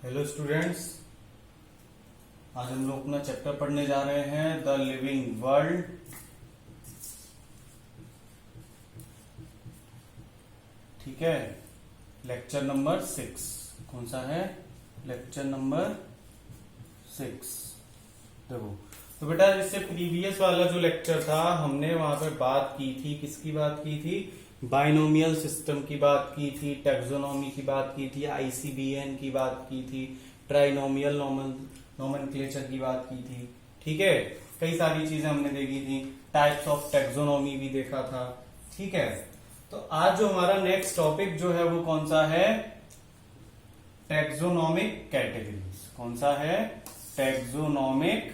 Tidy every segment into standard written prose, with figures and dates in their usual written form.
Hello students, आज हम लोग अपना चैप्टर पढ़ने जा रहे हैं द लिविंग वर्ल्ड। ठीक है, लेक्चर नंबर 6। कौन सा है? Lecture number 6। देखो तो बेटा, इससे प्रीवियस वाला जो लेक्चर था हमने वहां पे बात की थी, किसकी बात की थी? बाइनोमियल सिस्टम की बात की थी, टैक्सोनॉमी की बात की थी, आईसीबीएन की बात की थी, ट्राइनोमियल नोमेनक्लेचर की बात की थी। ठीक है, कई सारी चीजें हमने देखी थी, टाइप्स ऑफ टैक्सोनॉमी भी देखा था। ठीक है, तो आज जो हमारा नेक्स्ट टॉपिक जो है वो कौन सा है? Taxonomic categories. कौन सा है? Taxonomic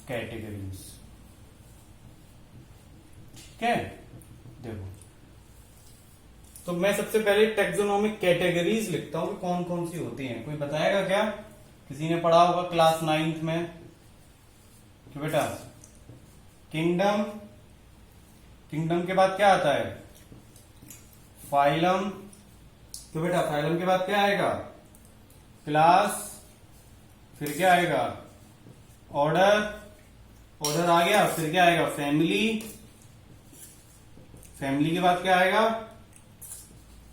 categories. ठीक है, देखो तो मैं सबसे पहले टैक्सोनॉमिक कैटेगरीज लिखता हूं कि कौन कौन सी होती हैं। कोई बताएगा क्या? किसी ने पढ़ा होगा क्लास 9th में कि बेटा किंगडम, किंगडम के बाद क्या आता है? फाइलम। तो बेटा फाइलम के बाद क्या आएगा? क्लास। फिर क्या आएगा? ऑर्डर। ऑर्डर आ गया, फिर क्या आएगा? फैमिली। फैमिली के बाद क्या आएगा?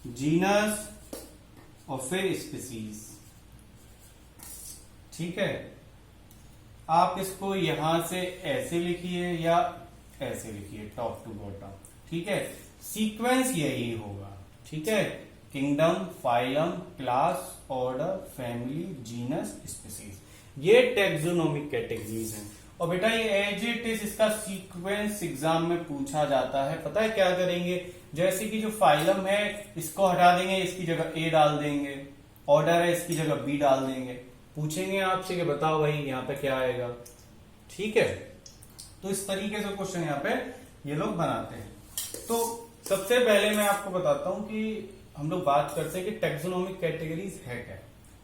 जीनस और फिर स्पीसीज। ठीक है, आप इसको यहां से ऐसे लिखिए या ऐसे लिखिए, टॉप टू बॉटम। ठीक है, सीक्वेंस यही होगा। ठीक है, kingdom, phylum, class, order, family, genus, species. ये टैक्सोनॉमिक कैटेगरीज हैं। और बेटा ये एज इट इज इसका सीक्वेंस एग्जाम में पूछा जाता है। पता है क्या करेंगे? जैसे कि जो फाइलम है इसको हटा देंगे, इसकी जगह ए डाल देंगे। ऑर्डर है, इसकी जगह बी डाल देंगे। पूछेंगे आपसे कि बताओ भाई यहाँ पे क्या आएगा। ठीक है, तो इस तरीके से क्वेश्चन यहाँ पे ये लोग बनाते हैं। तो सबसे पहले मैं आपको बताता हूं कि हम लोग बात करते हैं कि टैक्सोनॉमिक कैटेगरीज है क्या।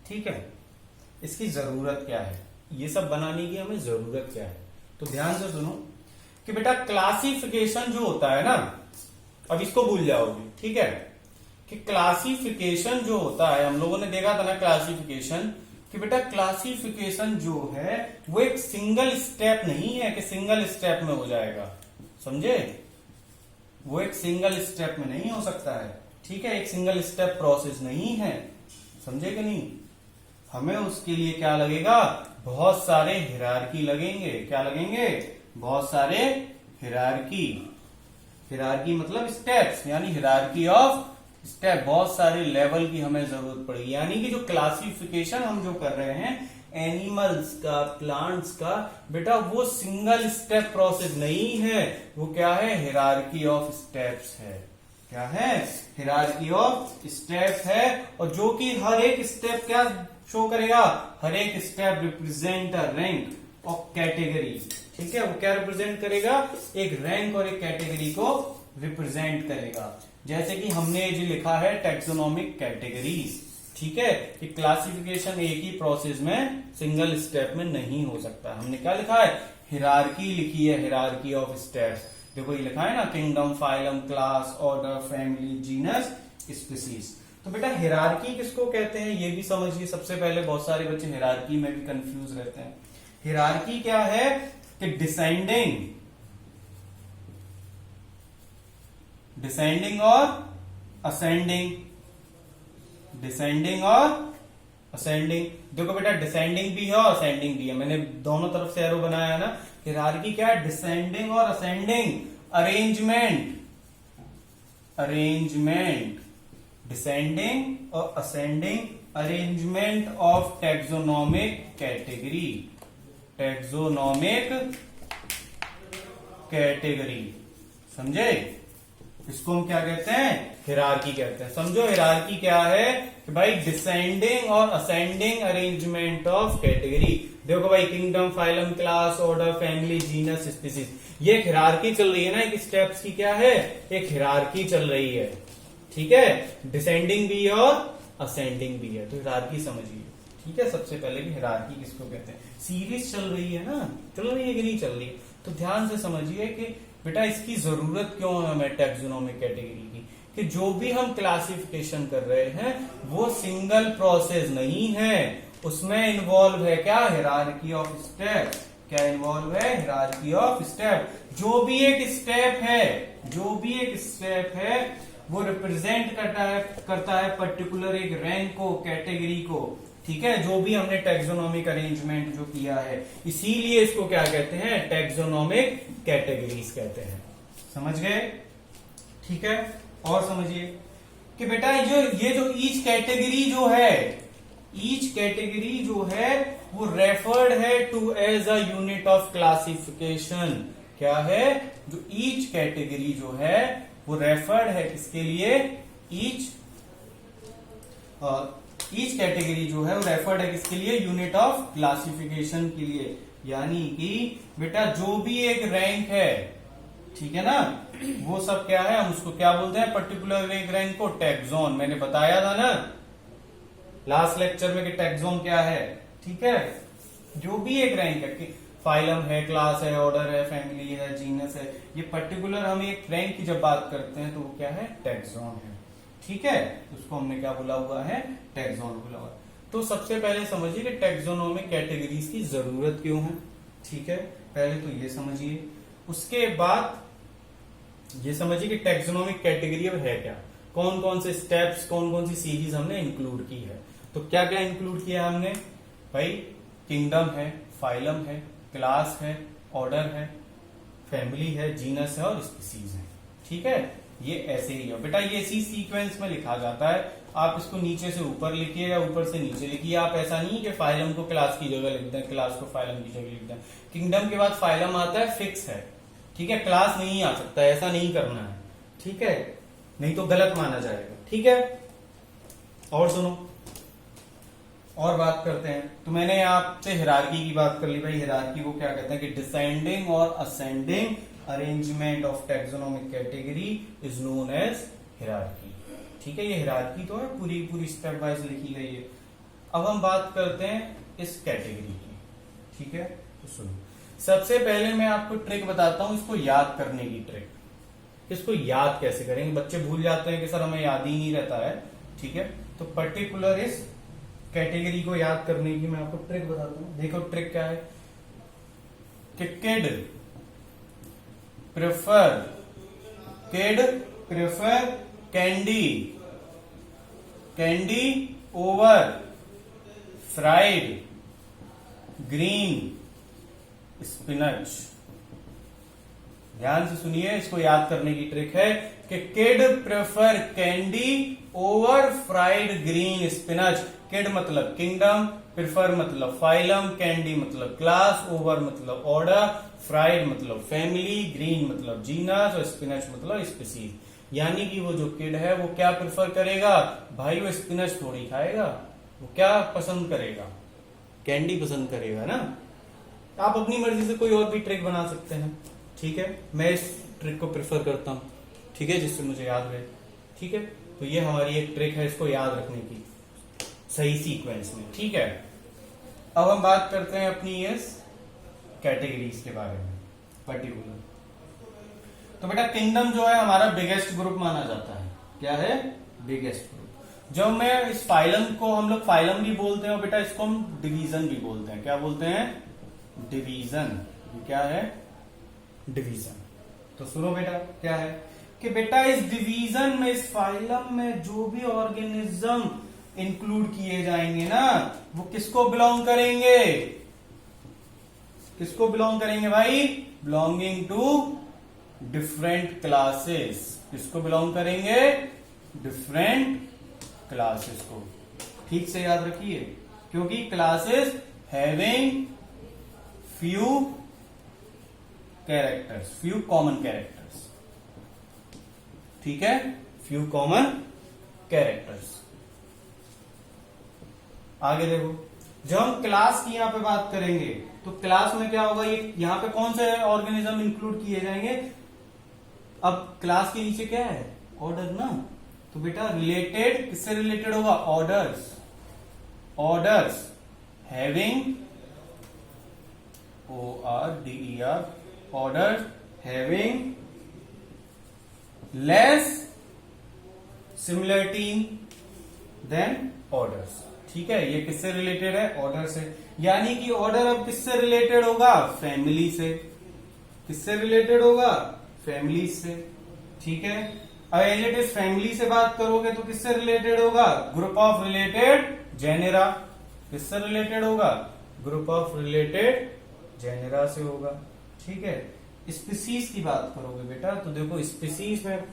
ठीक है, इसकी जरूरत क्या है, ये सब बनाने की हमें जरूरत क्या है। तो ध्यान से सुनो कि बेटा क्लासिफिकेशन जो होता है ना, अब इसको भूल जाओगे। ठीक है, कि क्लासिफिकेशन जो होता है, हम लोगों ने देखा था ना क्लासिफिकेशन, कि बेटा क्लासिफिकेशन जो है वो एक सिंगल स्टेप नहीं है कि सिंगल स्टेप में हो जाएगा। समझे? वो एक सिंगल स्टेप में नहीं हो सकता है। ठीक है, एक सिंगल स्टेप प्रोसेस नहीं है। समझे कि नहीं? हमें उसके लिए क्या लगेगा? बहुत सारे हिरार्की लगेंगे। क्या लगेंगे? बहुत सारे हिरार्की। हिरार्की मतलब स्टेप्स, यानी हिरार्की ऑफ स्टेप। बहुत सारे लेवल की हमें जरूरत पड़ेगी। यानी कि जो क्लासिफिकेशन हम जो कर रहे हैं एनिमल्स का, प्लांट्स का, बेटा वो सिंगल स्टेप प्रोसेस नहीं है। वो क्या है? हिरार्की ऑफ स्टेप्स है। क्या है? हिरार्की ऑफ स्टेप है। और जो कि हर एक स्टेप क्या शो करेगा? हर एक step represent a rank of category. ठीक है, वो क्या रिप्रेजेंट करेगा? एक रैंक और एक कैटेगरी को रिप्रेजेंट करेगा। जैसे कि हमने जो लिखा है टैक्सोनॉमिक कैटेगरीज। ठीक है, कि क्लासिफिकेशन एक ही प्रोसेस में सिंगल स्टेप में नहीं हो सकता। हमने क्या लिखा है? हिरार्की लिखी है, हिरार्की ऑफ स्टेप्स। देखो ये लिखा है ना, kingdom, phylum, class, order, family, genus, species. तो बेटा हिरार्की किसको कहते हैं ये भी समझिए। सबसे पहले बहुत सारे बच्चे हिरार्की में भी कंफ्यूज रहते हैं। हिरार्की क्या है? कि डिसेंडिंग और असेंडिंग। डिसेंडिंग और असेंडिंग। देखो बेटा डिसेंडिंग भी है और असेंडिंग भी है। मैंने दोनों तरफ से एरो बनाया है ना। हिरार्की क्या है? डिसेंडिंग और असेंडिंग अरेंजमेंट। अरेंजमेंट, डिसेंडिंग और ascending arrangement of taxonomic category. Taxonomic category. समझे? इसको हम क्या कहते हैं? हिरार्की कहते हैं। समझो हिरार्की क्या है? कि भाई डिसेंडिंग और असेंडिंग अरेंजमेंट ऑफ कैटेगरी। देखो भाई kingdom, phylum, class, order, family, genus, species, ये एक हिरार्की चल रही है ना। एक स्टेप्स की क्या है? एक हिरार्की चल रही है। ठीक है, डिसेंडिंग भी है और असेंडिंग भी है। तो हिरार्की समझिए। ठीक है, सबसे पहले कि हिरार्की किसको कहते हैं। सीरीज चल रही है ना, चल रही है कि नहीं चल रही? तो ध्यान से समझिए कि बेटा इसकी जरूरत क्यों है हमें टैक्सोनॉमिक कैटेगरी की। कि जो भी हम क्लासिफिकेशन कर रहे हैं वो सिंगल प्रोसेस नहीं है, उसमें इन्वॉल्व है क्या, हायरार्की ऑफ स्टेप। क्या इन्वॉल्व है, हायरार्की ऑफ स्टेप। जो भी एक स्टेप है वो रिप्रेजेंट करता है पर्टिकुलर एक रैंक को, कैटेगरी को, ठीक है, जो भी हमने टैक्सोनॉमिक अरेंजमेंट जो किया है, इसीलिए इसको क्या कहते हैं, टैक्सोनॉमिक कैटेगरीज कहते हैं। समझ गए, ठीक है। और समझिए कि बेटा ये जो ईच कैटेगरी जो है वो रेफर्ड है to as a unit of classification. क्या है, जो ईच कैटेगरी जो है वो रेफर्ड है किसके लिए, ईच कैटेगरी जो है वो रेफर्ड है किसके लिए, यूनिट ऑफ क्लासिफिकेशन के लिए। यानी कि बेटा जो भी एक रैंक है, ठीक है ना, वो सब क्या है, हम उसको क्या बोलते हैं, पर्टिकुलर एक रैंक को टैक्सोन। मैंने बताया था ना लास्ट लेक्चर में कि टैक्सोन क्या है, ठीक है। जो भी एक रैंक है, फाइलम है, क्लास है, ऑर्डर है, फैमिली है, जीनस है, ये पर्टिकुलर हम एक रैंक की जब बात करते हैं तो वो क्या है, टैक्सोन है, ठीक है। उसको हमने क्या बोला हुआ है, टैक्सोन बोला हुआ। तो सबसे पहले समझिए कि टैक्सोनॉमिक कैटेगरीज की जरूरत क्यों है, ठीक है, पहले तो ये समझिए। उसके बाद ये समझिए कि टैक्सोनॉमिक कैटेगरी अब है क्या, कौन कौन से स्टेप्स, कौन कौन सी सीरीज हमने इंक्लूड की है। तो क्या क्या इंक्लूड किया हमने भाई, किंगडम है, फाइलम है, क्लास है, ऑर्डर है, फैमिली है, जीनस है और स्पीसीज है, ठीक है। ये ऐसे ही है बेटा, ये इसी सीक्वेंस में लिखा जाता है। आप इसको नीचे से ऊपर लिखिए या ऊपर से नीचे लिखिए, आप ऐसा नहीं कि फाइलम को क्लास की जगह लिख दें, क्लास को फाइलम की जगह लिख दें। किंगडम के बाद फाइलम आता है, फिक्स है, ठीक है, क्लास नहीं आ सकता, ऐसा नहीं करना है, ठीक है, नहीं तो गलत माना जाएगा, ठीक है। और सुनो, और बात करते हैं। तो मैंने आपसे हायरार्की की बात कर ली भाई, हायरार्की को क्या कहते हैं कि डिसेंडिंग और ascending arrangement of taxonomic category is known as hierarchy, ठीक है। ये हायरार्की तो है, पूरी स्टेप वाइज लिखी गई है। अब हम बात करते हैं इस कैटेगरी की, ठीक है। तो सुनो, सबसे पहले मैं आपको ट्रिक बताता हूं, इसको याद करने की ट्रिक। इसको याद कैसे करेंगे, बच्चे भूल जाते हैं कि सर हमें याद ही नहीं रहता है, ठीक है। तो पर्टिकुलर इस कैटेगरी को याद करने की मैं आपको ट्रिक बताता हूं। देखो ट्रिक क्या है कि kid prefer candy over fried green spinach. ध्यान से सुनिए, इसको याद करने की ट्रिक है कि kid prefer candy over fried green spinach. Kid मतलब किंगडम, प्रेफर मतलब फाइलम, कैंडी मतलब क्लास, ओवर मतलब ऑर्डर, फ्राइड मतलब फैमिली, ग्रीन मतलब जीनस और स्पिनच मतलब स्पीसीज। यानी कि वो जो किड है वो क्या प्रेफर करेगा भाई, वो स्पिनच थोड़ी खाएगा, वो क्या पसंद करेगा, कैंडी पसंद करेगा ना। आप अपनी मर्जी से कोई और भी ट्रिक बना सकते हैं, ठीक है। मैं इस ट्रिक को प्रेफर करता हूं, ठीक है, जिससे मुझे याद रहे, ठीक है। तो ये हमारी एक ट्रिक है, इसको याद रखने की सही सीक्वेंस में, ठीक है। अब हम बात करते हैं अपनी इस कैटेगरीज के बारे में पर्टिकुलर। तो बेटा किंगडम जो है हमारा बिगेस्ट ग्रुप माना जाता है। क्या है, बिगेस्ट ग्रुप। जब मैं इस फाइलम को, हम लोग फाइलम भी बोलते हैं और बेटा इसको हम डिवीजन भी बोलते हैं। क्या बोलते हैं, डिवीजन। क्या है, डिवीजन। तो सुनो बेटा क्या है कि बेटा इस डिवीजन में, इस फाइलम में जो भी ऑर्गेनिज्म इंक्लूड किए जाएंगे ना, वो किसको बिलोंग करेंगे, किसको बिलोंग करेंगे भाई, बिलोंगिंग टू डिफरेंट क्लासेस। किसको बिलोंग करेंगे, डिफरेंट क्लासेस को। ठीक से याद रखिए, क्योंकि classes having few characters, few common characters, ठीक है, फ्यू कॉमन कैरेक्टर्स। आगे देखो, जब हम क्लास की यहां पे बात करेंगे तो क्लास में क्या होगा, ये यहां पे कौन से ऑर्गेनिज्म इंक्लूड किए जाएंगे। अब क्लास के नीचे क्या है, ऑर्डर ना। तो बेटा रिलेटेड, किससे रिलेटेड होगा, orders. Orders having, ORDER, order having less similarity in then orders. ठीक है, ये किससे रिलेटेड है? ऑर्डर से। यानी कि ऑर्डर अब किससे रिलेटेड होगा? फैमिली से। किससे रिलेटेड होगा? फैमिली से। ठीक है, अब एज इट इज फैमिली से बात करोगे तो किससे रिलेटेड होगा? Group of related genera. किससे रिलेटेड होगा? ग्रुप ऑफ रिलेटेड जेनेरा से होगा। ठीक है, स्पीसीज की बात करोगे बेटा तो देखो स्पीसीज में,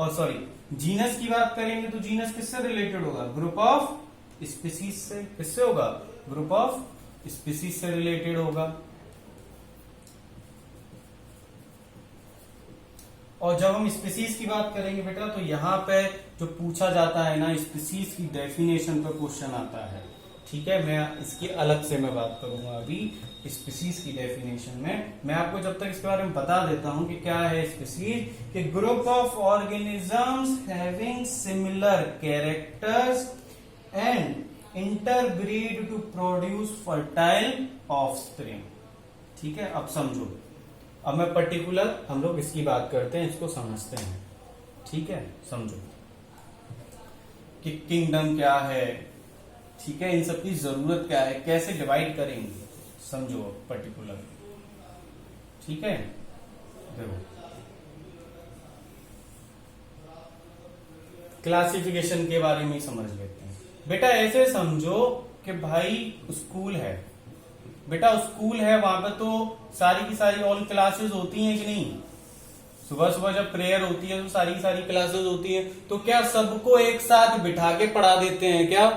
और सॉरी जीनस की बात करेंगे तो जीनस किससे रिलेटेड होगा? ग्रुप ऑफ स्पीसीज से। किससे होगा? ग्रुप ऑफ स्पीसीज से रिलेटेड होगा। और जब हम स्पीसीज की बात करेंगे बेटा तो यहां पे जो पूछा जाता है ना, स्पीसीज की डेफिनेशन पर क्वेश्चन आता है। ठीक है, मैं इसकी अलग से मैं बात करूंगा अभी स्पीसीज की डेफिनेशन में। मैं आपको जब तक इसके बारे में बता देता हूं कि क्या है स्पीसीज, कि group of organisms having similar characters and interbreed to produce fertile offspring. ठीक है, अब समझो, अब मैं पर्टिकुलर हम लोग इसकी बात करते हैं, इसको समझते हैं। ठीक है, समझो कि किंगडम क्या है, ठीक है, इन सब की जरूरत क्या है, कैसे डिवाइड करेंगे, समझो पर्टिकुलर। ठीक है, देखो क्लासिफिकेशन के बारे में ही समझ लेते हैं बेटा। ऐसे समझो कि भाई स्कूल है बेटा, स्कूल है, वहां पे तो सारी की सारी ऑल क्लासेस होती हैं कि नहीं? सुबह सुबह जब प्रेयर होती है तो सारी की सारी क्लासेस होती है, तो क्या सबको एक साथ बिठा के पढ़ा देते हैं क्या?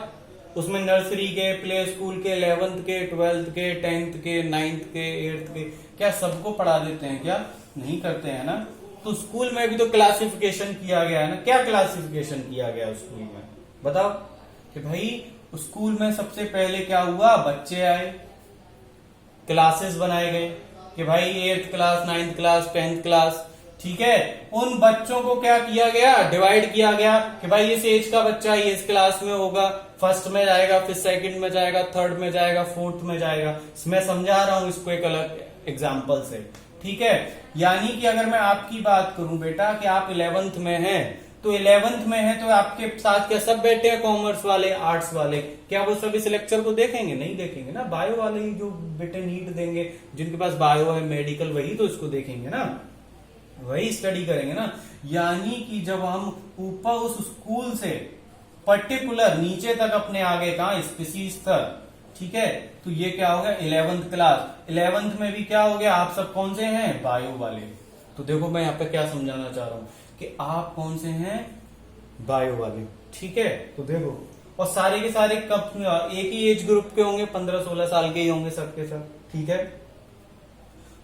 उसमें नर्सरी के, प्ले स्कूल के, 11th के, 12th के, 10th के, 9th के, 8th के, क्या सबको पढ़ा देते हैं क्या? नहीं करते हैं ना। तो स्कूल में भी तो क्लासिफिकेशन किया गया है ना। क्या क्लासिफिकेशन किया गया स्कूल में? बताओ कि भाई स्कूल में सबसे पहले क्या हुआ? बच्चे आए, क्लासेस बनाए गए कि भाई 8th class, 9th class, 10th class. ठीक है, उन बच्चों को क्या किया गया? डिवाइड किया गया कि भाई इस एज का बच्चा ये इस क्लास में होगा, फर्स्ट में जाएगा, फिर सेकंड में जाएगा, थर्ड में जाएगा, फोर्थ में जाएगा। मैं समझा रहा हूं इसको एक अलग एग्जांपल से। ठीक है, यानी कि अगर मैं आपकी बात करूं बेटा कि आप 11th में हैं, तो 11th में है तो आपके साथ क्या सब बैठे हैं? कॉमर्स वाले, आर्ट्स वाले, क्या वो सब इस लेक्चर को देखेंगे? नहीं देखेंगे ना। बायो वाले ही जो बेटे नीट देंगे, जिनके पास बायो है, मेडिकल, वही तो इसको देखेंगे ना, वही स्टडी करेंगे ना। यानी कि जब हम ऊपर उस स्कूल से पर्टिकुलर नीचे तक अपने आगे कहा स्पीसीज तक, ठीक है, तो ये क्या हो गया? 11th class. 11th में भी क्या हो गया? आप सब कौन से हैं? बायो वाले। तो देखो मैं यहाँ पे क्या समझाना चाह रहा हूं कि आप कौन से हैं? बायो वाले। ठीक है, तो देखो, और सारे के सारे कब एक ही एज ग्रुप के होंगे, 15-16 साल के ही होंगे सबके सब। ठीक है,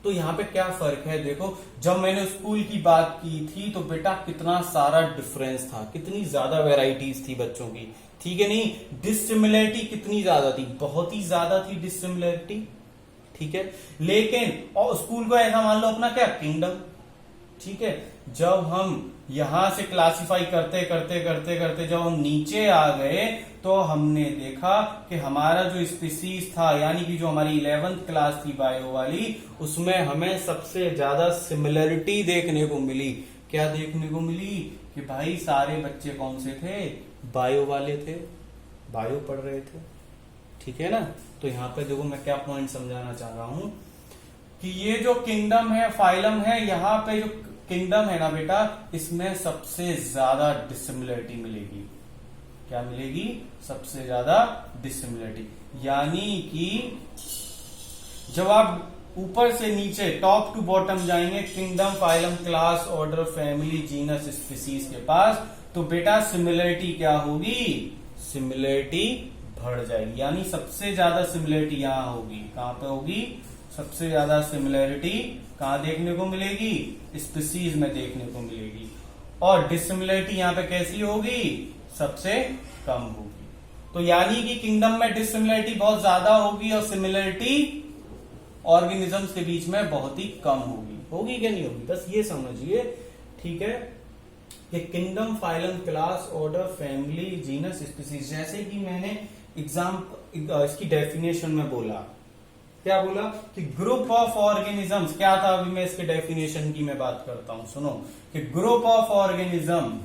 तो यहाँ पे क्या फर्क है? देखो, जब मैंने स्कूल की बात की थी तो बेटा कितना सारा डिफरेंस था, कितनी ज्यादा वेराइटीज थी बच्चों की। ठीक है, नहीं, डिसिमिलरिटी कितनी ज्यादा थी, बहुत ही ज्यादा थी डिसिमिलरिटी। ठीक है, लेकिन और स्कूल को ऐसा मान लो अपना क्या किंगडम। ठीक है, जब हम यहां से क्लासिफाई करते करते करते करते जब हम नीचे आ गए तो हमने देखा कि हमारा जो स्पीसीज था, यानी कि जो हमारी 11th क्लास थी बायो वाली, उसमें हमें सबसे ज्यादा सिमिलरिटी देखने को मिली। क्या देखने को मिली? कि भाई सारे बच्चे कौन से थे? बायो वाले थे, बायो पढ़ रहे थे। ठीक है ना। तो यहाँ पे देखो मैं क्या पॉइंट समझाना चाह रहा हूं कि ये जो किंगडम है, फाइलम है, यहाँ पे जो किंगडम है ना बेटा, इसमें सबसे ज्यादा डिसिमिलरिटी मिलेगी। क्या मिलेगी? सबसे ज्यादा डिसिमिलरिटी। यानी कि जब आप ऊपर से नीचे टॉप टू बॉटम जाएंगे kingdom, phylum, class, order, family, genus, species के पास, तो बेटा सिमिलरिटी क्या होगी? सिमिलरिटी बढ़ जाएगी। यानी सबसे ज्यादा सिमिलरिटी यहां होगी। कहां पे होगी? सबसे ज्यादा सिमिलरिटी कहां देखने को मिलेगी? स्पीसीज में देखने को मिलेगी। और डिसिमिलरिटी यहां पे कैसी होगी? सबसे कम होगी। तो यानी कि किंगडम में डिसिमिलरिटी बहुत ज्यादा होगी और सिमिलरिटी ऑर्गेनिजम्स के बीच में बहुत ही कम होगी। होगी क्या नहीं होगी? बस ये समझिए। ठीक है, कि kingdom, phylum, class, order, family, genus, species, जैसे कि मैंने इसकी डेफिनेशन में बोला, क्या बोला? कि ग्रुप ऑफ ऑर्गेनिजम्स क्या था? अभी मैं इसके डेफिनेशन की मैं बात करता हूं, सुनो, कि group of organism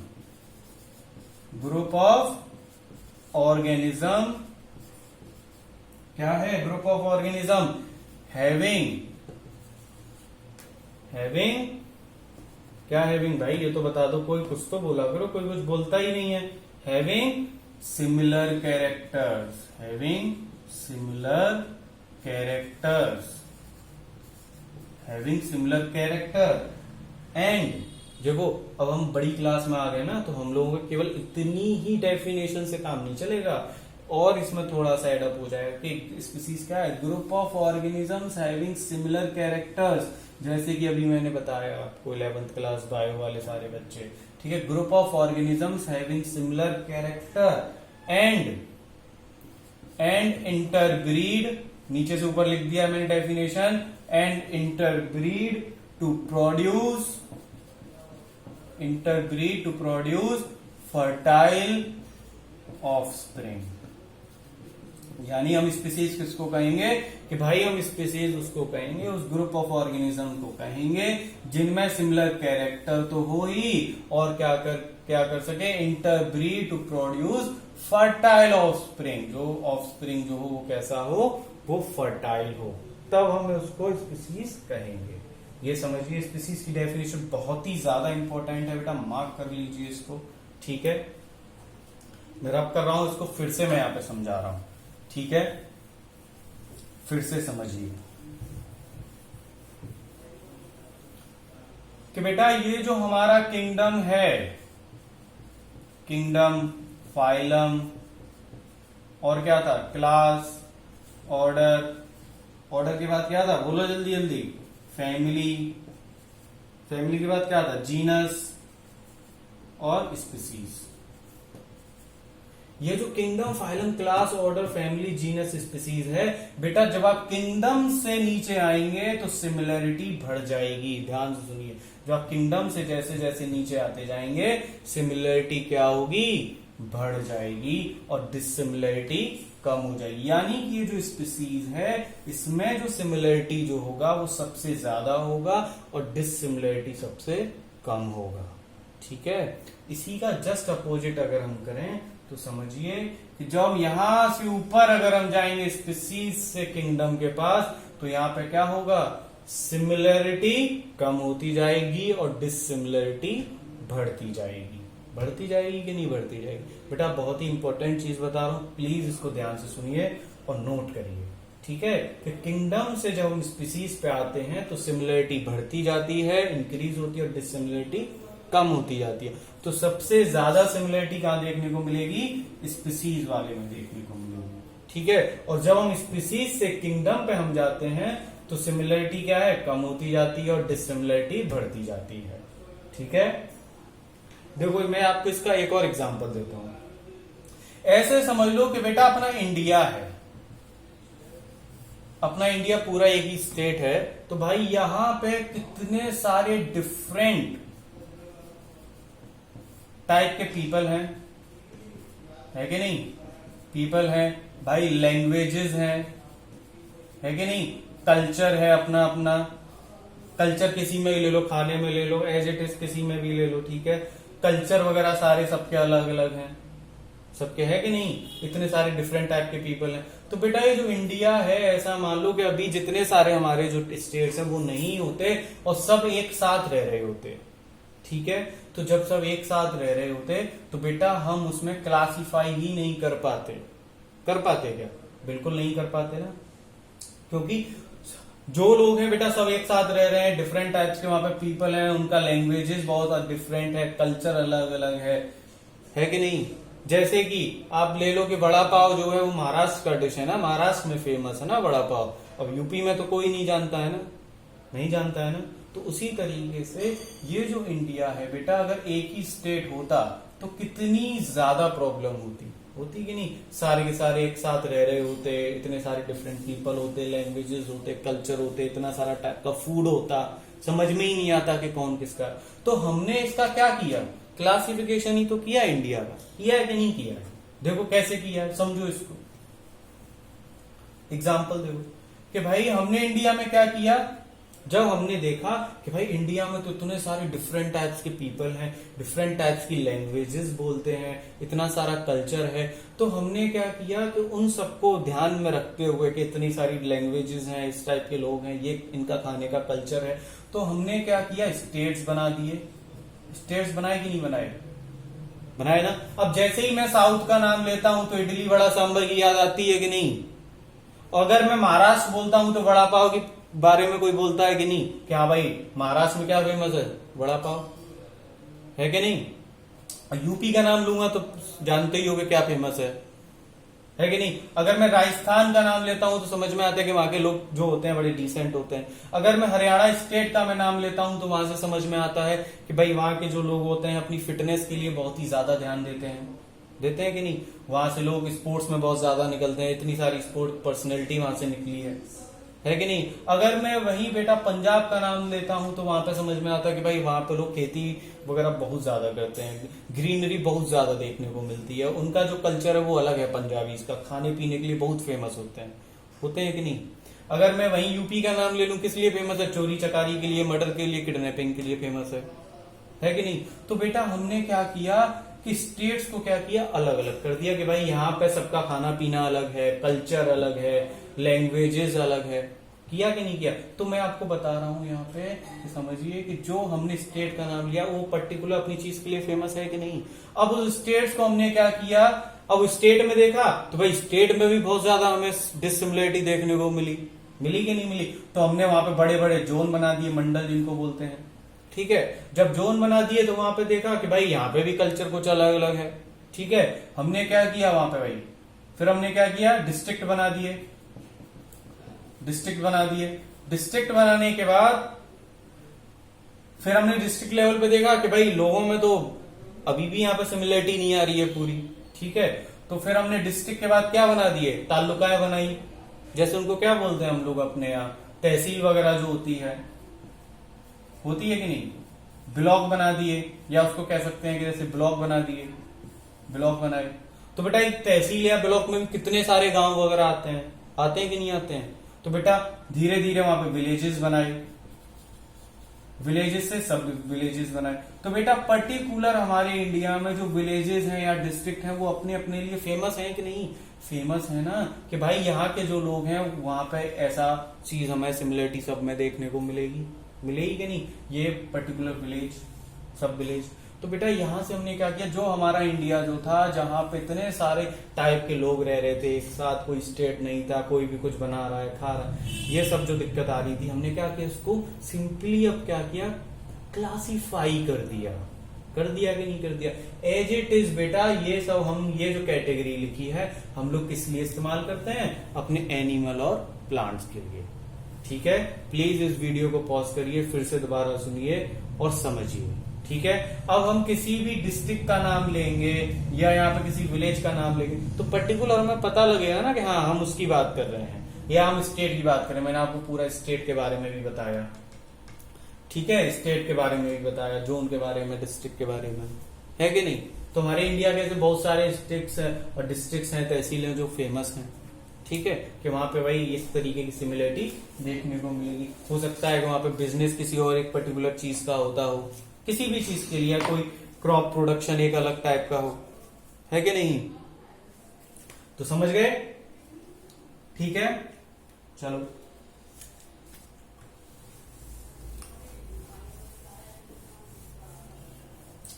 group of organism, क्या है? ग्रुप ऑफ ऑर्गेनिज्म हैविंग क्या हैविंग भाई, ये तो बता दो, कोई कुछ तो बोला करो, कोई कुछ बोलता ही नहीं है। Having similar characters, having similar characters, having similar character and. देखो अब हम बड़ी क्लास में आ गए ना, तो हम लोगों को केवल इतनी ही डेफिनेशन से काम नहीं चलेगा, और इसमें थोड़ा सा एडअप हो जाएगा कि स्पीसीज क्या है? Group of organisms having similar characters, जैसे कि अभी मैंने बताया आपको 11th क्लास बायो वाले सारे बच्चे, ठीक है। Group of organisms having similar character and interbreed, नीचे से ऊपर लिख दिया मैंने definition, and interbreed to produce fertile offspring. यानी हम स्पीसीज किसको कहेंगे कि भाई हम स्पीसीज उसको कहेंगे, उस ग्रुप ऑफ ऑर्गेनिज्म को कहेंगे जिनमें सिमिलर कैरेक्टर तो हो ही, और क्या कर सके? Interbreed to produce fertile offspring, जो ऑफस्प्रिंग जो हो वो कैसा हो? वो फर्टाइल हो, तब हम उसको स्पीसीज कहेंगे। ये समझिए, स्पीसीज की डेफिनेशन बहुत ही ज्यादा इंपॉर्टेंट है बेटा, मार्क कर लीजिए इसको, ठीक है। मैं रब कर रहा हूं इसको, फिर से मैं यहां पे समझा रहा हूं, ठीक है, फिर से समझिए कि बेटा ये जो हमारा किंगडम है, किंगडम, फाइलम, और क्या था? क्लास, ऑर्डर, ऑर्डर के बाद क्या था? बोलो जल्दी जल्दी। फैमिली, फैमिली के बाद क्या था? जीनस और स्पीसीज। ये जो kingdom, phylum, class, order, family, genus, species है बेटा, जब आप किंगडम से नीचे आएंगे तो सिमिलरिटी बढ़ जाएगी। ध्यान से सुनिए, जब आप किंगडम से जैसे जैसे नीचे आते जाएंगे सिमिलरिटी क्या होगी? बढ़ जाएगी, और डिसिमिलरिटी कम हो जाएगी। यानी कि ये जो स्पीसीज है इसमें जो सिमिलरिटी जो होगा वो सबसे ज्यादा होगा, और डिसिमिलरिटी सबसे कम होगा, ठीक है। इसी का जस्ट अपोजिट अगर हम करें तो समझिए कि जब हम यहां से ऊपर अगर हम जाएंगे स्पीसीज से किंगडम के पास, तो यहां पे क्या होगा? सिमिलरिटी कम होती जाएगी और डिसिमिलरिटी बढ़ती जाएगी। बढ़ती जाएगी कि नहीं बढ़ती जाएगी? बेटा बहुत ही इंपॉर्टेंट चीज बता रहा हूं, प्लीज इसको ध्यान से सुनिए और नोट करिए, ठीक है। कि किंगडम से जब हम स्पीसीज पे आते हैं तो सिमिलरिटी बढ़ती जाती है, इंक्रीज होती है, और डिसिमिलरिटी कम होती जाती है। तो सबसे ज्यादा सिमिलरिटी कहां देखने को मिलेगी? स्पीसीज वाले में देखने को मिलेगी, ठीक है। और जब हम स्पीसीज से किंगडम पे हम जाते हैं तो सिमिलरिटी क्या है? कम होती जाती है और डिसिमिलरिटी बढ़ती जाती है, ठीक है। देखो मैं आपको इसका एक और एग्जांपल देता हूं। ऐसे समझ लो कि बेटा अपना इंडिया है, अपना इंडिया पूरा एक ही स्टेट है, तो भाई यहां पे कितने सारे डिफरेंट टाइप के पीपल हैं, है कि नहीं? पीपल हैं भाई, लैंग्वेजेस हैं, है कि नहीं? कल्चर है अपना अपना, कल्चर किसी में भी ले लो, खाने में ले लो, एज इट इज किसी में भी ले लो, ठीक है। कल्चर वगैरह सारे सबके अलग अलग हैं, सबके, है कि नहीं? इतने सारे डिफरेंट टाइप के पीपल हैं। तो बेटा ये जो इंडिया है, ऐसा मान लो कि अभी जितने सारे हमारे जो स्टेट्स हैं वो नहीं होते और सब एक साथ रह रहे होते, ठीक है। तो जब सब एक साथ रह रहे होते तो बेटा हम उसमें क्लासिफाई ही नहीं कर पाते। कर पाते क्या? बिल्कुल नहीं कर पाते ना, क्योंकि जो लोग हैं बेटा सब एक साथ रह रहे हैं, डिफरेंट टाइप्स के वहां पे पीपल हैं, उनका लैंग्वेजेस बहुत डिफरेंट है, कल्चर अलग अलग है कि नहीं? जैसे कि आप ले लो कि वड़ा पाव जो है वो महाराष्ट्र का डिश है ना, महाराष्ट्र में फेमस है ना वड़ा पाव, अब यूपी में तो कोई नहीं जानता है ना, नहीं जानता है ना। तो उसी तरीके से ये जो इंडिया है बेटा, अगर एक ही स्टेट होता तो कितनी ज्यादा प्रॉब्लम होती कि नहीं? सारे के सारे एक साथ रह रहे होते, इतने सारे डिफरेंट पीपल होते, लैंग्वेजेस होते, कल्चर होते, इतना सारा टाइप का फूड होता, समझ में ही नहीं आता कि कौन किसका। तो हमने इसका क्या किया? क्लासिफिकेशन ही तो किया इंडिया का, किया है कि नहीं किया है? देखो कैसे किया है, समझो इसको। एग्जाम्पल देखो कि भाई हमने इंडिया में क्या किया, जब हमने देखा कि भाई इंडिया में तो इतने सारे डिफरेंट टाइप्स के पीपल हैं, डिफरेंट टाइप्स की लैंग्वेजेस बोलते हैं, इतना सारा कल्चर है, तो हमने क्या किया कि उन सबको ध्यान में रखते हुए कि इतनी सारी लैंग्वेजेस हैं, इस टाइप के लोग हैं, ये इनका खाने का कल्चर है, तो हमने क्या किया, स्टेट्स बना दिए। स्टेट्स बनाए कि नहीं बनाए? बनाए ना। अब जैसे ही मैं साउथ का नाम लेता हूं तो इडली वड़ा सांभर की याद आती है कि नहीं? अगर मैं महाराष्ट्र बोलता हूं तो वड़ा पाव के बारे में कोई बोलता है कि नहीं? क्या भाई महाराष्ट्र में क्या फेमस है? वड़ा पाव है कि नहीं? यूपी का नाम लूंगा तो जानते ही होगे क्या फेमस है कि नहीं? अगर मैं राजस्थान का नाम लेता हूं तो समझ में आता है कि वहां के लोग जो होते हैं बड़े डिसेंट होते हैं। अगर मैं हरियाणा स्टेट का मैं नाम लेता हूं तो वहां से समझ में आता है कि भाई वहां के जो लोग होते हैं अपनी फिटनेस के लिए बहुत ही ज्यादा ध्यान देते हैं कि नहीं? वहां से लोग स्पोर्ट्स में बहुत ज्यादा निकलते हैं, इतनी सारी स्पोर्ट्स पर्सनैलिटी वहां से निकली है कि नहीं? अगर मैं वही बेटा पंजाब का नाम लेता हूं तो वहां पे समझ में आता है कि भाई वहां पे लोग खेती वगैरह बहुत ज्यादा करते हैं, ग्रीनरी बहुत ज्यादा देखने को मिलती है, उनका जो कल्चर है वो अलग है। पंजाबी का खाने पीने के लिए बहुत फेमस होते हैं कि नहीं? अगर मैं वही यूपी का नाम ले लूं, किस लिए फेमस है? चोरी चकारी के लिए, मर्डर के लिए, किडनैपिंग के लिए फेमस है कि नहीं? तो बेटा हमने क्या किया कि स्टेट्स को क्या किया, अलग अलग कर दिया कि भाई यहाँ पे सबका खाना पीना अलग है, कल्चर अलग है, लैंग्वेजेस अलग है। किया कि नहीं किया? तो मैं आपको बता रहा हूं यहाँ पे कि समझिए कि जो हमने स्टेट का नाम लिया वो पर्टिकुलर अपनी चीज के लिए फेमस है कि नहीं। अब उस स्टेट्स को हमने क्या किया, अब स्टेट में देखा तो भाई स्टेट में भी बहुत ज्यादा हमें डिसिमिलरिटी देखने को मिली कि नहीं मिली? तो हमने वहां पे बड़े बड़े जोन बना दिए, मंडल जिनको बोलते हैं। ठीक है, जब जोन बना दिए तो वहां पे देखा कि भाई यहाँ पे भी कल्चर कुछ अलग अलग है। ठीक है, हमने क्या किया वहां पे भाई, फिर हमने क्या किया, डिस्ट्रिक्ट बना दिए। डिस्ट्रिक्ट बनाने के बाद फिर हमने डिस्ट्रिक्ट लेवल पे देखा कि भाई लोगों में तो अभी भी यहाँ पे सिमिलरिटी नहीं आ रही है पूरी। ठीक है, तो फिर हमने डिस्ट्रिक्ट के बाद क्या बना दिए, तालुकाएं बनाई, जैसे उनको क्या बोलते हैं हम लोग अपने यहाँ, तहसील वगैरह जो होती है कि नहीं? ब्लॉक बना दिए, या उसको कह सकते हैं कि जैसे ब्लॉक बना दिए, ब्लॉक बनाए। तो बेटा एक तहसील या ब्लॉक में भी कितने सारे गांव वगैरह आते हैं कि नहीं आते हैं? तो बेटा धीरे धीरे वहां पे विलेजेस बनाए, विलेजेस से सब विलेजेस बनाए। तो बेटा पर्टिकुलर हमारे इंडिया में जो विलेजेस हैं या डिस्ट्रिक्ट हैं वो अपने अपने लिए फेमस हैं कि नहीं? फेमस है ना, कि भाई यहाँ के जो लोग हैं वहां पे ऐसा चीज हमें सिमिलरिटी सब में देखने को मिलेगी कि नहीं? ये पर्टिकुलर विलेज, सब विलेज। तो बेटा यहां से हमने क्या किया, जो हमारा इंडिया जो था जहां पे इतने सारे टाइप के लोग रह रहे थे एक साथ, कोई स्टेट नहीं था, कोई भी कुछ बना रहा है, खा रहा है, ये सब जो दिक्कत आ रही थी, हमने क्या किया, इसको सिंपली अब क्या किया, क्लासिफाई कर दिया कि नहीं कर दिया? एज इट इज बेटा। ये सब हम ये जो कैटेगरी लिखी है हम लोग किस लिए इस्तेमाल करते हैं? अपने एनिमल और प्लांट्स के लिए। ठीक है, प्लीज इस वीडियो को पॉज करिए, फिर से दोबारा सुनिए और समझिए। ठीक है, अब हम किसी भी डिस्ट्रिक्ट का नाम लेंगे या यहाँ पे किसी विलेज का नाम लेंगे तो पर्टिकुलर हमें पता लगेगा ना कि हाँ हम उसकी बात कर रहे हैं या हम स्टेट की बात कर रहे हैं। मैंने आपको पूरा स्टेट के बारे में भी बताया। ठीक है, स्टेट के बारे में भी बताया, जोन के बारे में, डिस्ट्रिक्ट के बारे में, है कि नहीं? तो हमारे इंडिया के ऐसे बहुत सारे स्टेट्स हैं और डिस्ट्रिक्ट्स हैं, तहसीलें जो फेमस हैं। ठीक है, कि वहां पे भाई इस तरीके की सिमिलरिटी देखने को मिलेगी। हो सकता है कि वहां पे बिजनेस किसी और एक पर्टिकुलर चीज का होता हो, किसी भी चीज के लिए, कोई क्रॉप प्रोडक्शन एक अलग टाइप का हो, है कि नहीं? तो समझ गए? ठीक है, चलो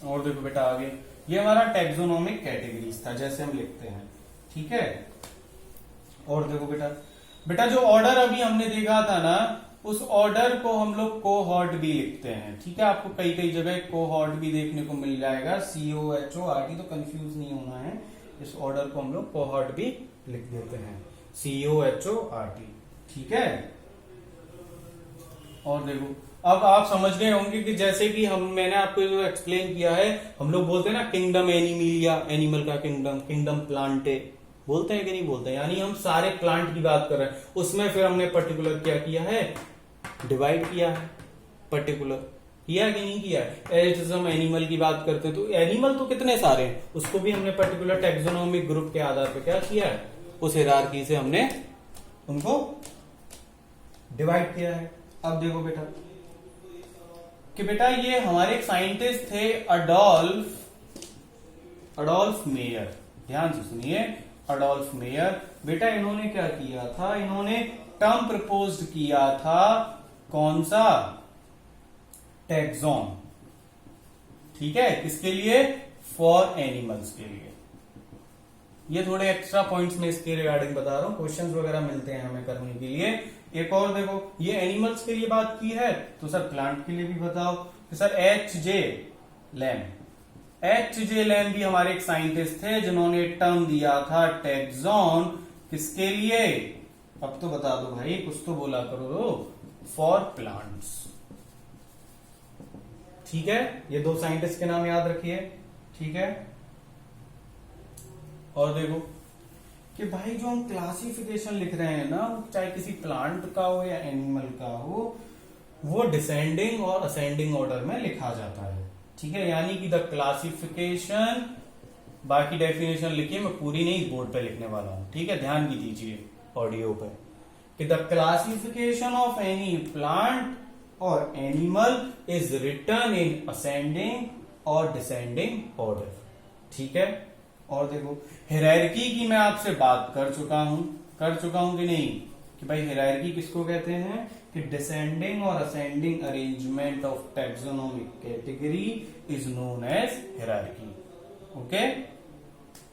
और देखो बेटा आगे, ये हमारा टैक्सोनॉमिक कैटेगरीज था जैसे हम लिखते हैं। ठीक है, और देखो बेटा जो ऑर्डर अभी हमने देखा था ना, उस ऑर्डर को हम लोग कोहॉर्ट भी लिखते हैं। ठीक है, आपको कई कई जगह कोहॉर्ट भी देखने को मिल जाएगा, COHORT, तो कंफ्यूज नहीं होना है। इस ऑर्डर को हम लोग कोहॉर्ट भी लिख देते हैं, COHORT। ठीक है, और देखो अब आप समझ गए होंगे कि जैसे कि मैंने आपको जो एक्सप्लेन किया है, हम लोग बोलते हैं ना किंगडम एनिमिलिया, एनिमल का किंगडम प्लांटे, बोलते हैं कि नहीं बोलते हैं? यानी हम सारे प्लांट की बात कर रहे हैं, उसमें फिर हमने पर्टिकुलर क्या किया है, डिवाइड किया है, पर्टिकुलर किया कि नहीं किया है? एज हम एनिमल की बात करते हैं तो एनिमल तो कितने सारे हैं, उसको भी हमने पर्टिकुलर टैक्सोनॉमिक ग्रुप के आधार पर क्या किया है, उस हायरार्की से हमने उनको डिवाइड किया है। अब देखो बेटा कि बेटा ये हमारे एक साइंटिस्ट थे अडोल्फ मेयर। ध्यान से सुनिए, अडोल्फ मेयर। बेटा इन्होंने क्या किया था, इन्होंने टर्म प्रपोज किया था, कौन सा, टैक्सॉन। ठीक है, किसके लिए, फॉर एनिमल्स के लिए। ये थोड़े एक्स्ट्रा पॉइंट्स में इसके रिगार्डिंग बता रहा हूं, क्वेश्चंस वगैरह मिलते हैं हमें करने के लिए। एक और देखो, ये एनिमल्स के लिए बात की है तो सर प्लांट के लिए भी बताओ। तो सर H.J. लैम भी हमारे एक साइंटिस्ट थे जिन्होंने टर्म दिया था टैक्सॉन, किसके लिए, अब तो बता दो भाई, कुछ तो बोला करो, फॉर प्लांट्स। ठीक है, ये दो साइंटिस्ट के नाम याद रखिए। ठीक है, और देखो कि भाई जो हम क्लासिफिकेशन लिख रहे हैं ना, चाहे किसी प्लांट का हो या एनिमल का हो, वो डिसेंडिंग और असेंडिंग ऑर्डर में लिखा जाता है। ठीक है, यानी कि द क्लासिफिकेशन, बाकी डेफिनेशन लिखिए, मैं पूरी नहीं बोर्ड पे लिखने वाला हूं। ठीक है, ध्यान भी दीजिए ऑडियो पे कि the classification of any plant और animal is written in ascending और डिसेंडिंग ऑर्डर। ठीक है, और देखो हायरार्की की मैं आपसे बात कर चुका हूं कि नहीं, कि भाई हायरार्की किसको कहते हैं, कि डिसेंडिंग और ascending arrangement of taxonomic category is known as hierarchy. Okay,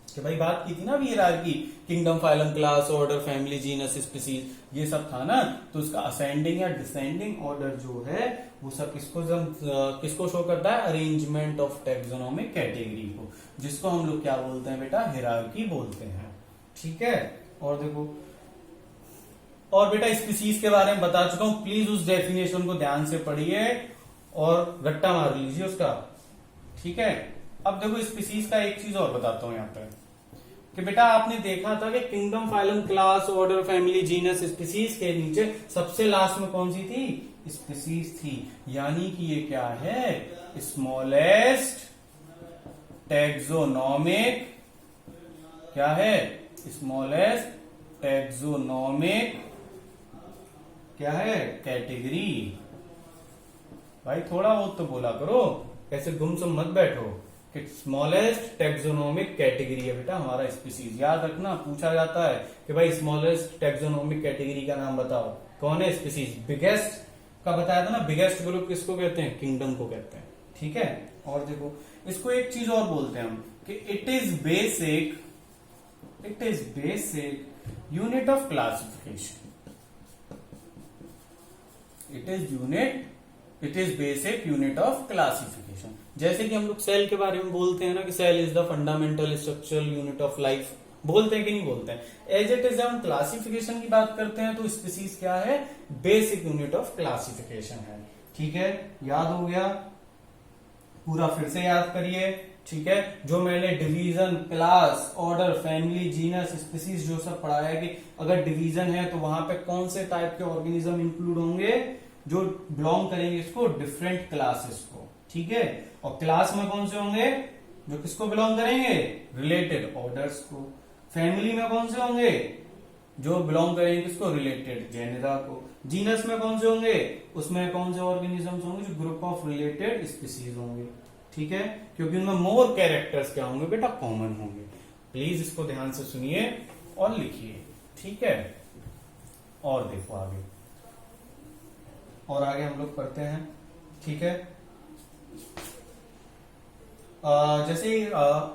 कि भाई बात की थी ना अभी hierarchy, kingdom, phylum, class, order, family, genus, species, ये सब था ना। तो उसका असेंडिंग या डिसेंडिंग ऑर्डर जो है वो सब किसको शो करता है, अरेंजमेंट ऑफ टैक्सोनॉमिक कैटेगरी को, जिसको हम लोग क्या बोलते हैं बेटा, हायरार्की बोलते हैं। ठीक है, और देखो, और बेटा स्पीसीज के बारे में बता चुका हूं, प्लीज उस डेफिनेशन को ध्यान से पढ़िए और रट्टा मार लीजिए उसका। ठीक है, अब देखो स्पीसीज का एक चीज और बताता हूं यहां पे, कि बेटा आपने देखा था कि kingdom, phylum, class, order, family, genus, species के नीचे सबसे लास्ट में कौन सी थी, स्पीसीज थी। यानी कि ये क्या है, स्मॉलेस्ट टैक्सोनॉमिक, क्या है, स्मॉलेस्ट टैक्सोनॉमिक, क्या है, कैटेगरी। भाई थोड़ा बहुत तो बोला करो, ऐसे गुमसुम मत बैठो। कि स्मॉलेस्ट टैक्सोनॉमिक कैटेगरी है बेटा हमारा स्पीसीज। याद रखना, पूछा जाता है कि भाई स्मॉलेस्ट टैक्सोनॉमिक कैटेगरी का नाम बताओ, कौन है, स्पीसीज। बिगेस्ट का बताया था ना, बिगेस्ट ग्रुप किसको कहते हैं, किंगडम को कहते हैं। ठीक है, और देखो इसको एक चीज और बोलते हैं हम, कि it is basic unit of classification. It is basic unit of classification. जैसे कि हम लोग सेल के बारे में बोलते हैं ना, कि cell is the fundamental structural unit of life, बोलते हैं कि नहीं बोलते हैं। एज इट इज जब हम क्लासिफिकेशन की बात करते हैं तो स्पीसीज क्या है, बेसिक यूनिट ऑफ क्लासिफिकेशन है। ठीक है, याद हो गया, पूरा फिर से याद करिए। ठीक है, जो मैंने division, class, order, family, genus, species जो सब पढ़ाया है, कि अगर डिवीजन है तो वहां पे कौन से टाइप के ऑर्गेनिज्म इंक्लूड होंगे, जो बिलोंग करेंगे इसको डिफरेंट क्लासेस को। ठीक है, और क्लास में कौन से होंगे, जो किसको बिलोंग करेंगे, रिलेटेड ऑर्डर्स को। फैमिली में कौन से होंगे, जो बिलोंग करेंगे किसको, रिलेटेड जेनेरा को। जीनस में कौन से होंगे, उसमें कौन से ऑर्गेनिजम्स होंगे, जो ग्रुप ऑफ रिलेटेड स्पीसीज होंगे। ठीक है, क्योंकि उनमें मोर कैरेक्टर्स क्या होंगे बेटा, कॉमन होंगे। प्लीज इसको ध्यान से सुनिए और लिखिए। ठीक है, और देखो आगे, और आगे हम लोग पढ़ते हैं। ठीक है, जैसे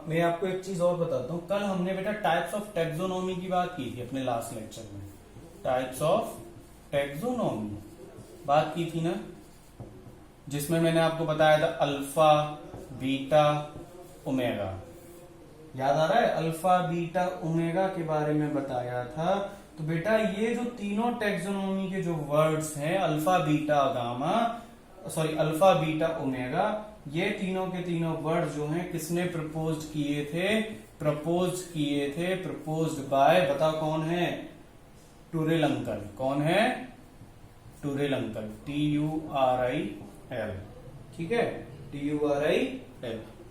मैं आपको एक चीज और बताता हूं, कल हमने बेटा टाइप्स ऑफ टैक्सोनॉमी की बात की थी अपने लास्ट लेक्चर में। टाइप्स ऑफ टैक्सोनॉमी बात की थी ना, जिसमें मैंने आपको बताया था अल्फा, बीटा, ओमेगा। याद आ रहा है, अल्फा, बीटा, ओमेगा के बारे में बताया था। तो बेटा ये जो तीनों टैक्सोनॉमी के जो वर्ड्स हैं, alpha, beta, alpha, beta, omega, ये तीनों के तीनों वर्ड जो हैं किसने प्रपोज किए थे, प्रपोज्ड बाय, बताओ कौन है, टुरेल अंकल। कौन है, टुरेल अंकल, TURIL। ठीक है, TURIL,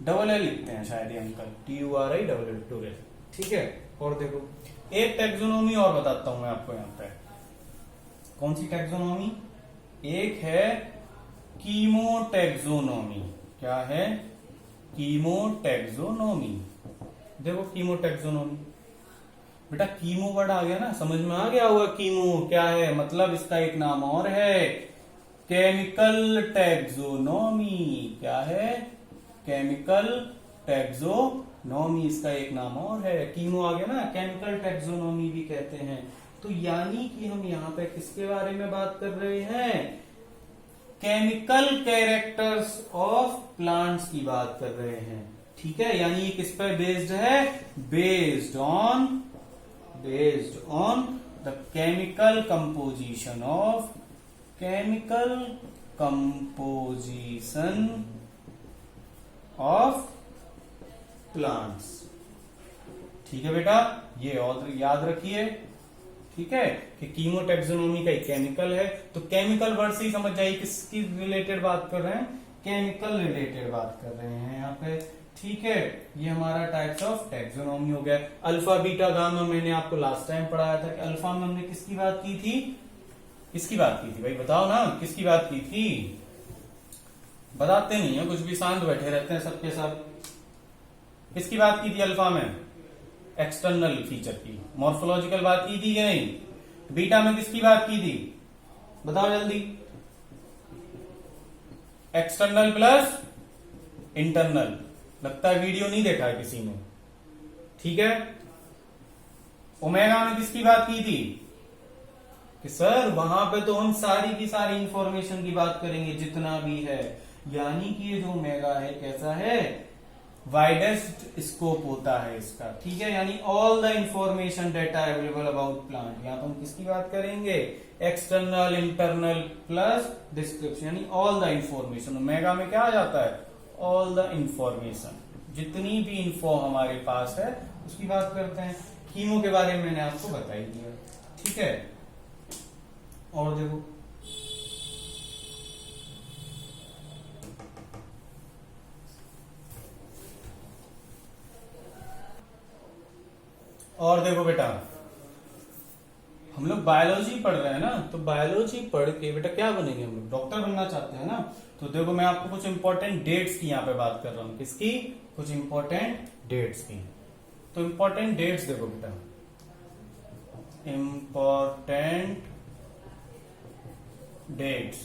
डबल एल लिखते हैं शायद ये अंकल, TURIL, टुरेल। ठीक है, और देखो एक टैक्सोनॉमी और बताता हूं मैं आपको यहाँ पे। कौन सी टैक्सोनॉमी, एक है कीमोटैक्सोनॉमी। क्या है? कीमोटैक्सोनॉमी। देखो कीमोटैक्सोनॉमी, बेटा कीमो वर्ड आ गया ना, समझ में आ गया होगा। कीमो क्या है, मतलब इसका एक नाम और है केमिकल टैक्सोनॉमी। क्या है? केमिकल टैक्सोनॉमी, इसका एक नाम और है। कीमो आ गया ना, केमिकल टैक्सोनॉमी भी कहते हैं। तो यानी कि हम यहाँ पे किसके बारे में बात कर रहे हैं? केमिकल कैरेक्टर्स ऑफ प्लांट्स की बात कर रहे हैं। ठीक है, यानी ये किस पर बेस्ड है? Based on the chemical composition of plants. ठीक है बेटा, ये और याद रखिए। ठीक है कि कीमोटैक्सोनॉमी का एक केमिकल है, तो केमिकल वर्ड से ही समझ जाइए किसकी रिलेटेड बात कर रहे हैं? केमिकल रिलेटेड बात कर रहे हैं यहाँ पे। ठीक है, ये हमारा टाइप्स ऑफ टैक्सोनॉमी हो गया। अल्फा बीटा गामा मैंने आपको लास्ट टाइम पढ़ाया था कि अल्फा में हमने किसकी बात की थी? किसकी बात की थी भाई, बताओ ना, किसकी बात की थी? बताते नहीं है कुछ भी, शांत बैठे रहते हैं सबके सब। किसकी बात की थी अल्फा में? एक्सटर्नल फीचर की, मॉर्फोलॉजिकल बात की थी कि नहीं? बीटा में किसकी बात की थी? बताओ जल्दी। External plus internal. लगता है वीडियो नहीं देखा है किसी ने। ठीक है, ओमेगा में किसकी बात की थी? कि सर वहां पे तो हम सारी की सारी इंफॉर्मेशन की बात करेंगे जितना भी है। यानी कि ये जो ओमेगा है कैसा है? वाइडेस्ट स्कोप होता है इसका। ठीक है, यानी all the information data available about plant. यहाँ पर हम किसकी बात करेंगे? एक्सटर्नल इंटरनल प्लस डिस्क्रिप्शन, यानी ऑल द इंफॉर्मेशन। ओमेगा में क्या आ जाता है? ऑल द इंफॉर्मेशन, जितनी भी इंफो हमारे पास है उसकी बात करते हैं। कीमो के बारे में मैंने आपको बता ही दिया। ठीक है, और देखो बेटा, हम लोग बायोलॉजी पढ़ रहे हैं ना, तो बायोलॉजी पढ़ के बेटा क्या बनेंगे? हम लोग डॉक्टर बनना चाहते हैं ना। तो देखो मैं आपको कुछ इंपॉर्टेंट डेट्स की यहाँ पे बात कर रहा हूँ। किसकी? कुछ इंपॉर्टेंट डेट्स की। तो इंपॉर्टेंट डेट्स देखो बेटा, इंपॉर्टेंट डेट्स।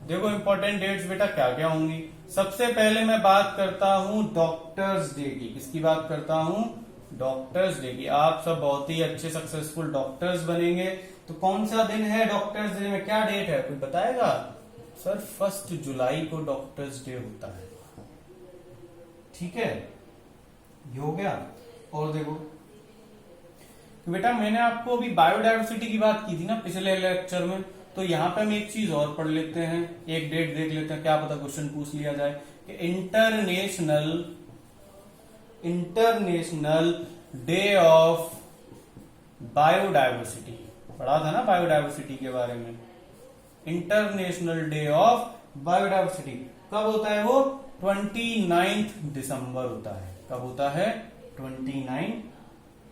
देखो इंपॉर्टेंट डेट्स बेटा क्या क्या होंगी? सबसे पहले मैं बात करता हूं डॉक्टर्स डे की। किसकी बात करता हूं? डॉक्टर्स डे की। आप सब बहुत ही अच्छे सक्सेसफुल डॉक्टर्स बनेंगे। तो कौन सा दिन है डॉक्टर्स डे में? क्या डेट है, कोई बताएगा? सर 1 जुलाई को डॉक्टर्स डे होता है। ठीक है, ये हो गया। और देखो तो बेटा मैंने आपको अभी बायोडायवर्सिटी की बात की थी ना पिछले लेक्चर में, तो यहां पे हम एक चीज और पढ़ लेते हैं, एक डेट देख लेते हैं, क्या पता क्वेश्चन पूछ लिया जाए कि इंटरनेशनल डे ऑफ बायोडायवर्सिटी। पढ़ा था ना बायोडायवर्सिटी के बारे में। इंटरनेशनल डे ऑफ बायोडायवर्सिटी कब होता है? वो 29 दिसंबर होता है। कब होता है? 29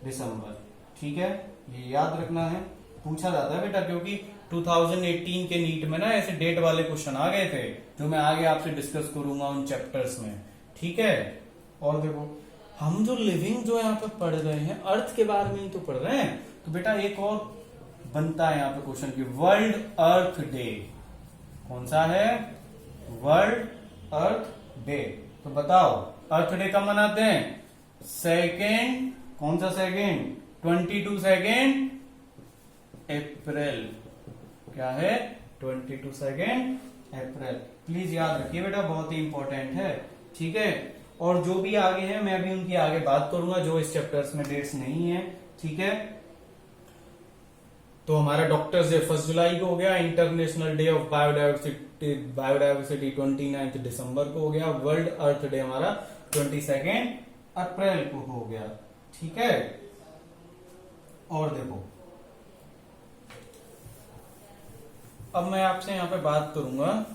दिसंबर। ठीक है, ये याद रखना है, पूछा जाता है बेटा, क्योंकि 2018 के नीट में ना ऐसे डेट वाले क्वेश्चन आ गए थे, जो मैं आगे आपसे डिस्कस करूंगा उन चैप्टर्स में। ठीक है, और देखो हम जो लिविंग जो यहाँ पे पढ़ रहे हैं अर्थ के बारे में ही तो पढ़ रहे हैं, तो बेटा एक और बनता है यहाँ पे क्वेश्चन की वर्ल्ड अर्थ डे। कौन सा है? वर्ल्ड अर्थ डे। तो बताओ अर्थ डे कब मनाते हैं? सेकेंड, कौन सा सेकेंड? 22 अप्रैल। क्या है? 22 अप्रैल। प्लीज याद रखिए बेटा, बहुत ही इंपॉर्टेंट है। ठीक है, और जो भी आगे है मैं अभी उनकी आगे बात करूंगा, जो इस चैप्टर्स में डेट्स नहीं है। ठीक है, तो हमारा डॉक्टर्स डे 1 जुलाई को हो गया, इंटरनेशनल डे ऑफ बायोडायवर्सिटी 29 दिसंबर को हो गया, वर्ल्ड अर्थ डे हमारा 22 अप्रैल को हो गया। ठीक है, और देखो अब मैं आपसे यहां पे बात करूंगा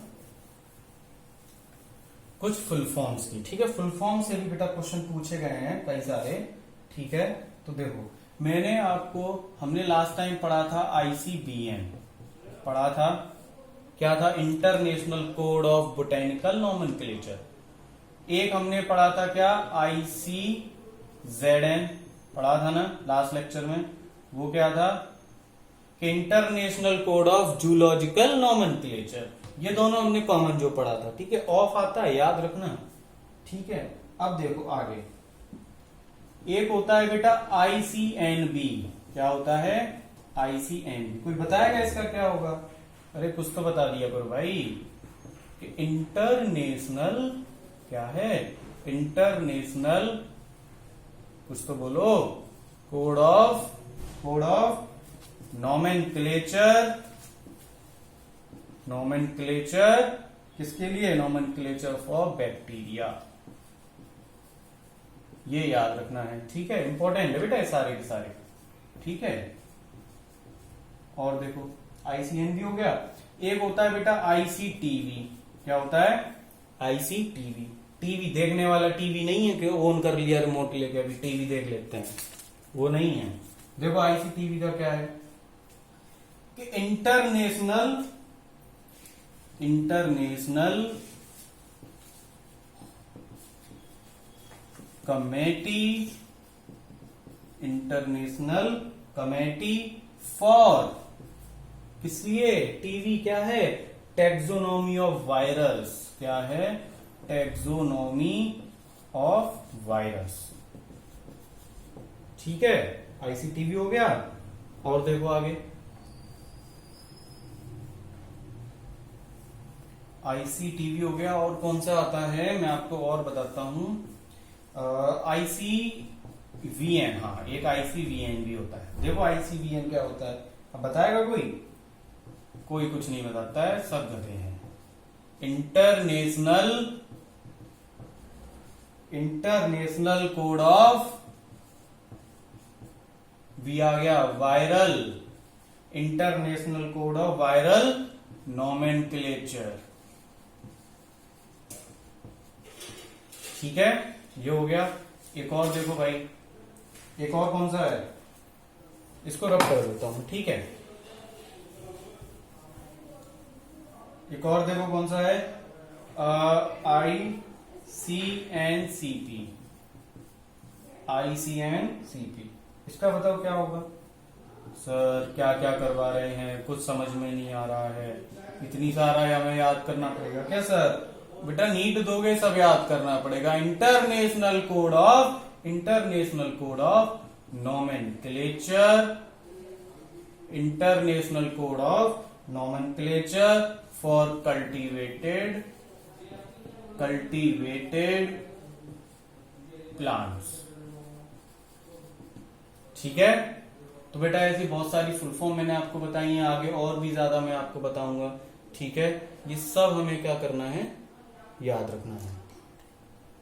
कुछ फुल फॉर्म्स की। ठीक है, फुल फॉर्म से भी बेटा क्वेश्चन पूछे गए हैं कई सारे। ठीक है, तो देखो मैंने आपको, हमने लास्ट टाइम पढ़ा था ICBM, पढ़ा था क्या था? International code of botanical nomenclature. एक हमने पढ़ा था क्या? ICZN पढ़ा था ना लास्ट लेक्चर में। वो क्या था? International code of zoological nomenclature. ये दोनों हमने कॉमन जो पढ़ा था, ठीक है। ऑफ आता है, याद रखना, ठीक है। अब देखो आगे, एक होता है बेटा ICNB। क्या होता है? ICNB। कोई बताएगा इसका क्या होगा? अरे कुछ तो बता दिया करो भाई। कि इंटरनेशनल क्या है? इंटरनेशनल, कुछ तो बोलो। Code of nomenclature. नॉमेनक्लेचर किसके लिए? Nomenclature for bacteria. ये याद रखना है, ठीक है। इंपॉर्टेंट है बेटा ये सारे के सारे, ठीक है। और देखो ICNB हो गया। एक होता है बेटा ICTV। क्या होता है? ICTV। टीवी देखने वाला टीवी नहीं है कि ऑन कर लिया रिमोट लेके अभी टीवी देख लेते हैं, वो नहीं है। देखो ICTV का क्या है कि इंटरनेशनल कमेटी फॉर, किस लिए? टीवी क्या है? Taxonomy of virus. क्या है? टैक्सोनॉमी ऑफ वायरस, ठीक है। ICTV हो गया। और देखो आगे, ICTV हो गया। और कौन सा आता है मैं आपको और बताता हूं। ICVN। हाँ, एक ICVN भी होता है। देखो ICVN क्या होता है? अब बताएगा कोई? कोई कुछ नहीं बताता है, सब गधे हैं। इंटरनेशनल कोड ऑफ, वी आ गया viral, international code of viral nomenclature, ठीक है। ये हो गया। एक और देखो भाई, एक और कौन सा है? इसको रब कर देता हूं, ठीक है। एक और देखो कौन सा है? ICNCP। इसका बताओ क्या होगा? सर क्या क्या करवा रहे हैं, कुछ समझ में नहीं आ रहा है। इतनी सारा हमें याद करना पड़ेगा क्या सर? बेटा नीट दोगे सब याद करना पड़ेगा। International code of nomenclature, international code of nomenclature for cultivated plants, ठीक है। तो बेटा ऐसी बहुत सारी फुल फॉर्म मैंने आपको बताई है, आगे और भी ज्यादा मैं आपको बताऊंगा, ठीक है। ये सब हमें क्या करना है? याद रखना है,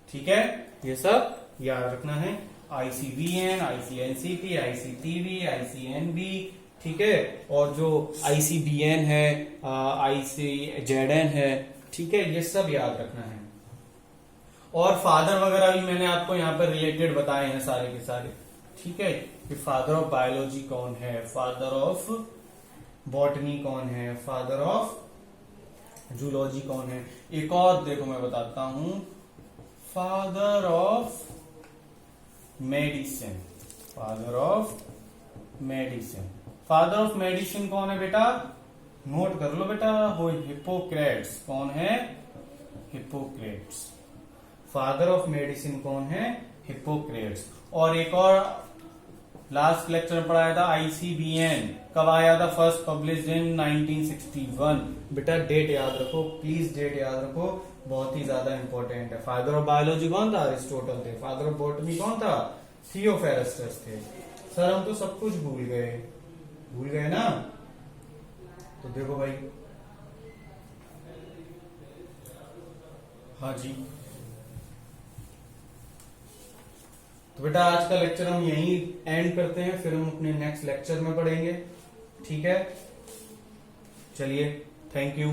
ठीक है। ये सब याद रखना है। ICVN, ICNCP, ICTV, ICNB, ठीक है। और जो ICBN है, ICZN है, ठीक है। ये सब याद रखना है। और फादर वगैरह भी मैंने आपको यहाँ पर रिलेटेड बताए हैं सारे के सारे, ठीक है। कि फादर ऑफ बायोलॉजी कौन है, फादर ऑफ बॉटनी कौन है, फादर ऑफ जूलॉजी कौन है। एक और देखो मैं बताता हूं, father of medicine. Father of medicine कौन है बेटा? नोट कर लो बेटा, वो हिप्पोक्रेट्स। कौन है? हिप्पोक्रेट्स। फादर ऑफ मेडिसिन कौन है? हिप्पोक्रेट्स। और एक और लास्ट लेक्चर में पढ़ाया था ICBN, कब आया था? First published in 1961। बेटा डेट याद रखो, प्लीज डेट याद रखो, बहुत ही ज्यादा इंपॉर्टेंट है। फादर ऑफ बायोलॉजी कौन था? अरिस्टोटल थे। फादर ऑफ बॉटनी कौन था? थियोफेरस्टस थे। सर हम तो सब कुछ भूल गए ना। तो देखो भाई, हाँ जी। तो बेटा आज का लेक्चर हम यहीं एंड करते हैं, फिर हम अपने नेक्स्ट लेक्चर में पढ़ेंगे, ठीक है। चलिए, थैंक यू।